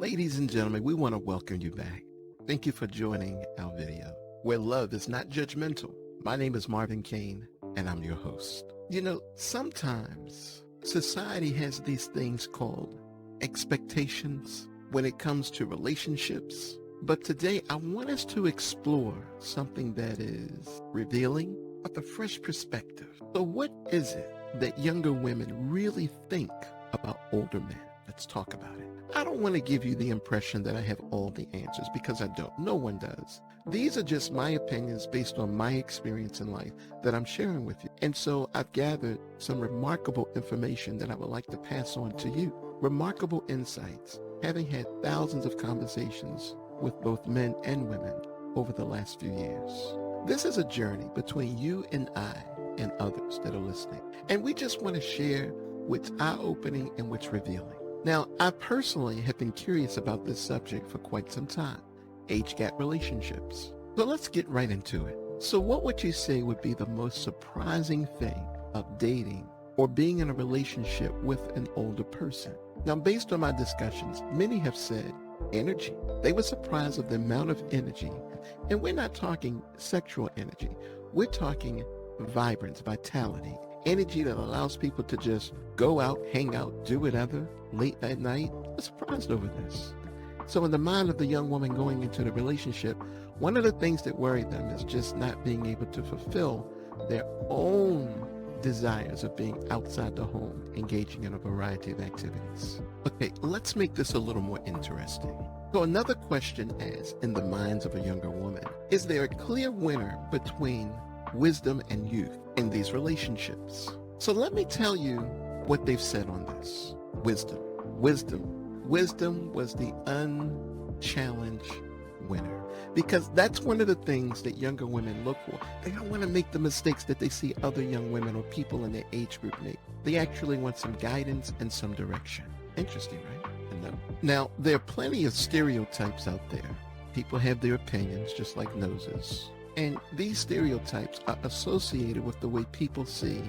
Ladies and gentlemen, we want to welcome you back. Thank you for joining our video, where love is not judgmental. My name is Marvin Kane, and I'm your host. You know, sometimes society has these things called expectations when it comes to relationships. But today, I want us to explore something that is revealing of a fresh perspective. So what is it that younger women really think about older men? Let's talk about it. I don't want to give you the impression that I have all the answers, because I don't. No one does. These are just my opinions based on my experience in life that I'm sharing with you. And so I've gathered some remarkable information that I would like to pass on to you. Remarkable insights, having had thousands of conversations with both men and women over the last few years. This is a journey between you and I and others that are listening. And we just want to share what's eye-opening and what's revealing. Now, I personally have been curious about this subject for quite some time, age gap relationships. So let's get right into it. So what would you say would be the most surprising thing of dating or being in a relationship with an older person? Now, based on my discussions, many have said energy. They were surprised of the amount of energy. And we're not talking sexual energy. We're talking vibrance, vitality, energy that allows people to just go out, hang out, do whatever late at night. I'm surprised over this. So in the mind of the young woman going into the relationship, one of the things that worry them is just not being able to fulfill their own desires of being outside the home, engaging in a variety of activities. Okay, let's make this a little more interesting. So another question is, in the minds of a younger woman, is there a clear winner between wisdom and youth in these relationships? So let me tell you what they've said on this. Wisdom was the unchallenged winner, because that's one of the things that younger women look for. They don't want to make the mistakes that they see other young women or people in their age group make. They actually want some guidance and some direction. Interesting, right? Now, there are plenty of stereotypes out there. People have their opinions, just like noses. And these stereotypes are associated with the way people see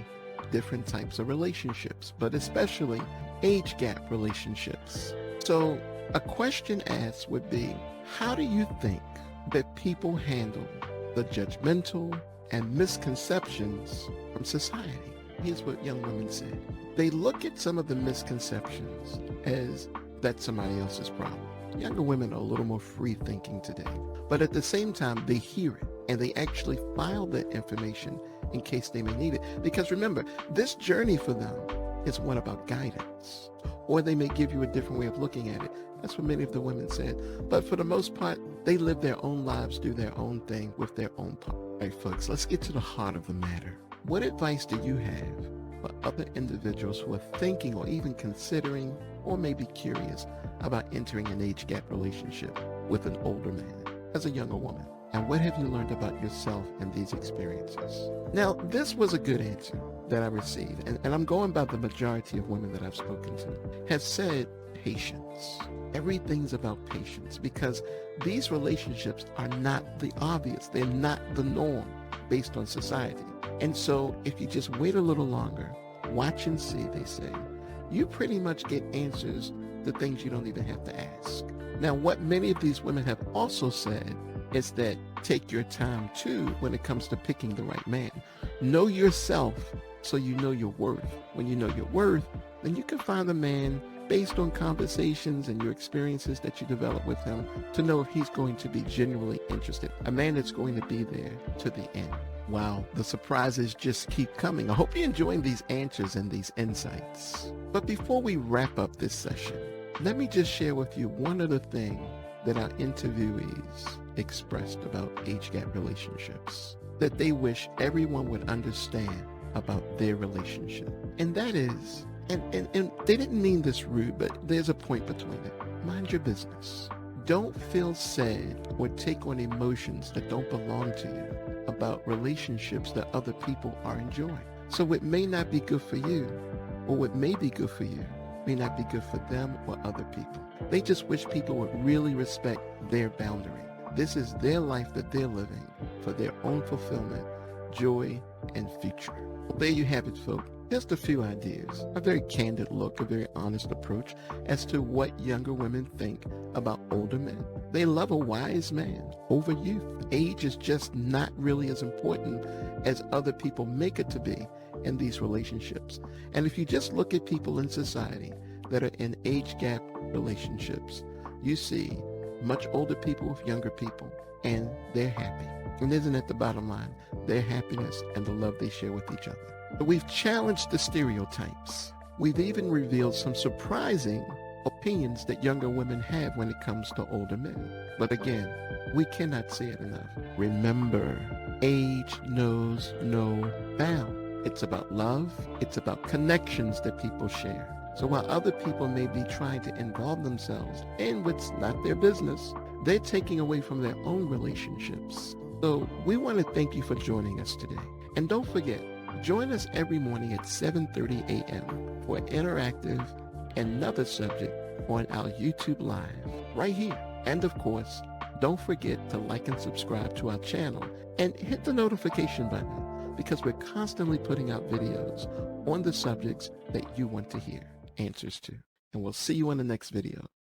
different types of relationships, but especially age gap relationships. So a question asked would be, how do you think that people handle the judgmental and misconceptions from society? Here's what young women said. They look at some of the misconceptions as that's somebody else's problem. Younger women are a little more free thinking today, but at the same time, they hear it and they actually file that information in case they may need it. Because remember, this journey for them is one about guidance, or they may give you a different way of looking at it. That's what many of the women said. But for the most part, they live their own lives, do their own thing with their own part. All right, folks, let's get to the heart of the matter. What advice do you have for other individuals who are thinking or even considering or maybe curious about entering an age gap relationship with an older man as a younger woman? And what have you learned about yourself and these experiences? Now, this was a good answer that I received, and I'm going by the majority of women that I've spoken to, have said patience. Everything's about patience, because these relationships are not the obvious. They're not the norm based on society. And so if you just wait a little longer, watch and see, they say, you pretty much get answers to things you don't even have to ask. Now, what many of these women have also said is that take your time too when it comes to picking the right man. Know yourself so you know your worth. When you know your worth, then you can find a man based on conversations and your experiences that you develop with him to know if he's going to be genuinely interested. A man that's going to be there to the end. Wow, the surprises just keep coming. I hope you're enjoying these answers and these insights. But before we wrap up this session, let me just share with you one other thing that our interviewees expressed about age gap relationships that they wish everyone would understand about their relationship. And that is, and they didn't mean this rude, but there's a point between it. Mind your business. Don't feel sad or take on emotions that don't belong to you about relationships that other people are enjoying. So what may not be good for you, or what may be good for you, may not be good for them or other people. They just wish people would really respect their boundary. This is their life that they're living for their own fulfillment, joy, and future. Well, there you have it, folks. Just a few ideas, a very candid look, a very honest approach as to what younger women think about older men. They love a wise man over youth. Age is just not really as important as other people make it to be in these relationships. And if you just look at people in society that are in age gap relationships, you see much older people with younger people, and they're happy. And isn't that the bottom line? Their happiness and the love they share with each other. But we've challenged the stereotypes. We've even revealed some surprising opinions that younger women have when it comes to older men. But again, we cannot say it enough. Remember, age knows no bound. It's about love. It's about connections that people share. So while other people may be trying to involve themselves in what's not their business, they're taking away from their own relationships. So we want to thank you for joining us today. And don't forget, join us every morning at 7:30 a.m. for an interactive another subject on our YouTube Live right here. And of course, don't forget to like and subscribe to our channel and hit the notification button because we're constantly putting out videos on the subjects that you want to hear answers to. And we'll see you in the next video.